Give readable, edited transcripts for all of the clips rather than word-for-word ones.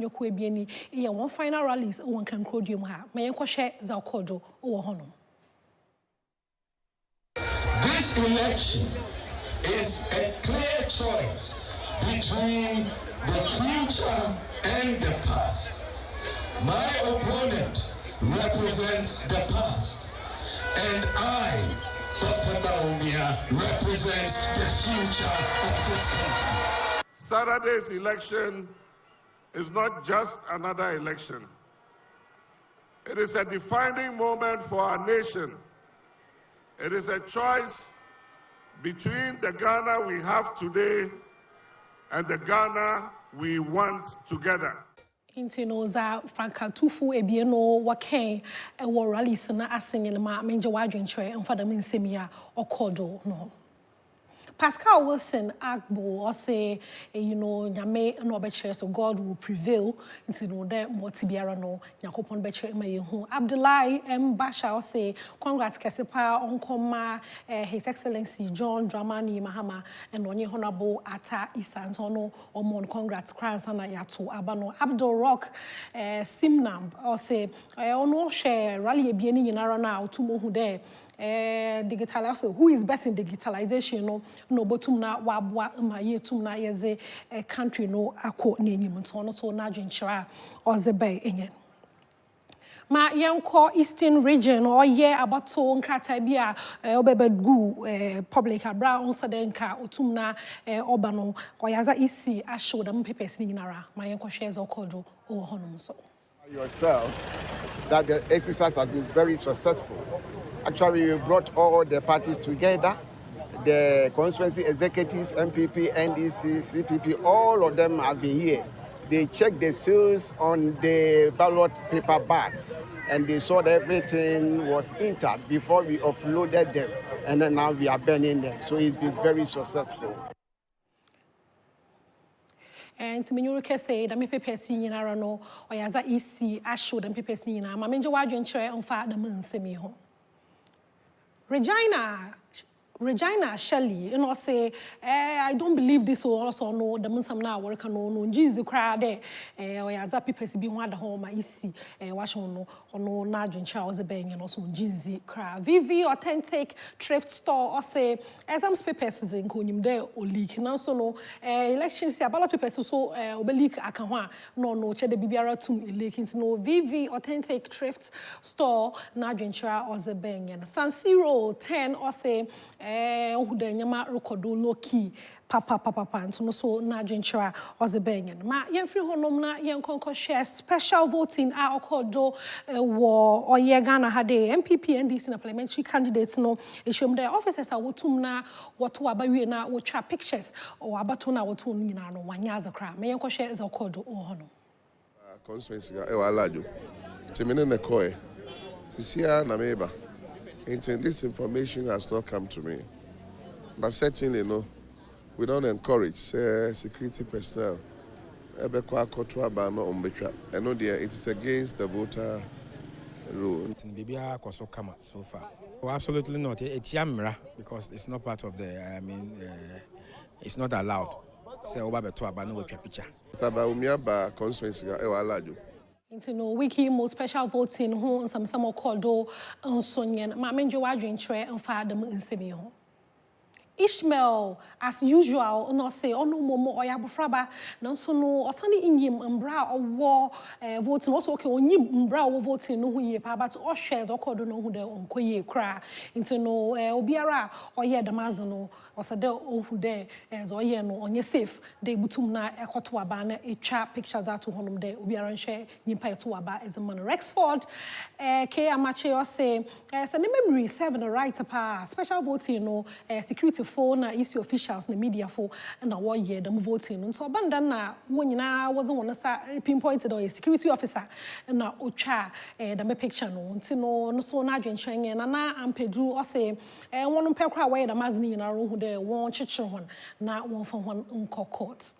bɛkɔ ebieni yɛ one final rallies wɔ Nkrankrodiem ha ma yɛnkɔ hwɛ Zakodo wɔ hɔnom. This election is a clear choice between the future and the past. My opponent represents the past, and I, Dr. Baumia, represents the future of this country. Saturday's election is not just another election. It is a defining moment for our nation. It is a choice between the Ghana we have today and the Ghana we want together. Intinoza Franka Tufu Ebieno Wake or rallies na asing ma menja wadrintre and Father Minsemia or Kodo no. Pascal Wilson Agbo or say, Nyame no betre, so God will prevail into no de motibiara no Yakopon betre mayehu. Abdullahi M. Basha or say, congrats Kesepa Onkoma, His Excellency John Dramani Mahama, and Onye Honorable Ata Isantono or Mon congrats Kransana Yatu Abano. Abdul Rock Simnam or say, ono share rally bieni in Arana or Tumo Hude. Digitalization. Who is best in digitalization? No, botum na wabwa maye tum na yeze country no ako nenyim ntono so na dwenchira ozebe enyen. Ma yenko Eastern region or ye abato nkrata bia obebegu public abra onsadenka otum na obano oyaza isi asho dem papers ni nyinara ma yenko shares okodo o honum so. Yourself that the exercise has been very successful. Actually, we brought all the parties together, the constituency executives, MPP, NDC, CPP, all of them have been here. They checked the seals on the ballot paper bags, and they saw that everything was intact before we offloaded them, and then now we are burning them. So it's been very successful. And to me, say that me pepe singing arano or yaza isi asho them pepe singing. Ma menje wadwen chere on fa the munsemi ho. Regina Shelley, say, I don't believe this will also know the Munsam now work on Jesus crowd there, or as people be one the home, I see, wash on no Najin Charles Bang and also Jesus crowd. VV authentic thrift store or say, as I'm papers in Konim there or leak, and also no elections, a ballot papers so leak Akawa, no cheddar bibiara to leak into no VV authentic thrift store, Najin Charles or Bang and San Siro 10 or say, Ude nyama rokodo loki papa and so na dwenchira ozebenyen ma yemfri honom na yenkonko share special voting a okodo wo oye Ghana hade MPP NDC na parliamentary candidates no eshom the officers a wotum na woto abawie na wo twa pictures o abato na woto nyina no wanyaza kra ma yenko share za okodo o hono conference ga e wa alajo timene ne koe sisia na meba. This information has not come to me, but certainly, no, we don't encourage security personnel. And it is against the voter rule. So far, well, absolutely not. It's Yamra because it's not part of the. It's not allowed. Say over to abano picture. Tabaumia conference ga ewalajo. Into no wiki most special voting who some okodo nsonyen ma menjo wadwen chere mfa dem nsemi ho. Ishmael, as usual, no say ono momo oya bofraba nanso no osani inyim mbra owo voting also okay onyim mbra owo voting no hu ye pa but all shares okodo no hu de onkoye kra into no obiara oye damazo no osade ohu de zo ye no onye safe de butum na ekoto aba na etwa pictures ato honum de obiara nhwe nyimpa eto aba ezman Rexford ke amache o say say memory 7 right pa special voting no security phone na issue officials na media for na one year them voting so banda na wonyina wasn't one sa pinpointed or a security officer na otwa the picture no nti no so na adwenhwen na ampedu o say wonu pekra wa da mazni nyina ro hu de won chichire hon na won fa hon nko court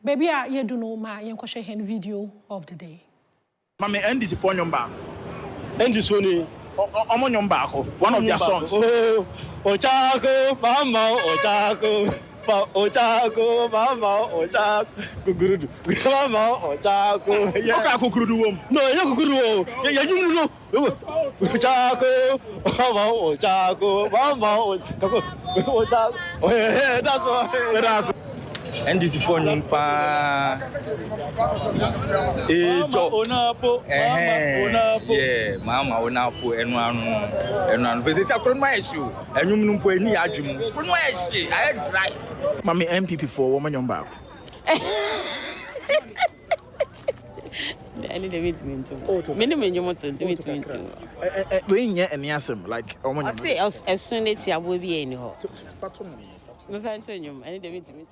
baby a yedu no ma yenkohwe hen video of the day mama NDC for nyomba NDC oni one of their songs. Ochako, mama, Ochako. Ochako, Mama, Ochako, Kukurudu, Mama, Ochako. Okay, Kukurudu. No, you Kukurudu. You know. Ochako, Mama, Ochako, Mama, Ochako. Oh, yeah, that's what. That's. NDC for nyumpa Onapo, mama onapo enu anu pese sia kro ma issue enwum nu mpo eni adwum kro ma issue I dry mami MPP for woman nyumba any the meeting to minimum nyumo 20 we nya eni asem like woman nyumba I say as soon as you will be any ho fatum me fanto nyum any the meeting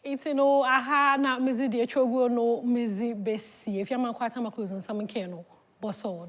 It's no aha na mizi De3 3retwa Guo no mizi besi if you man kwata ma close on some keno boso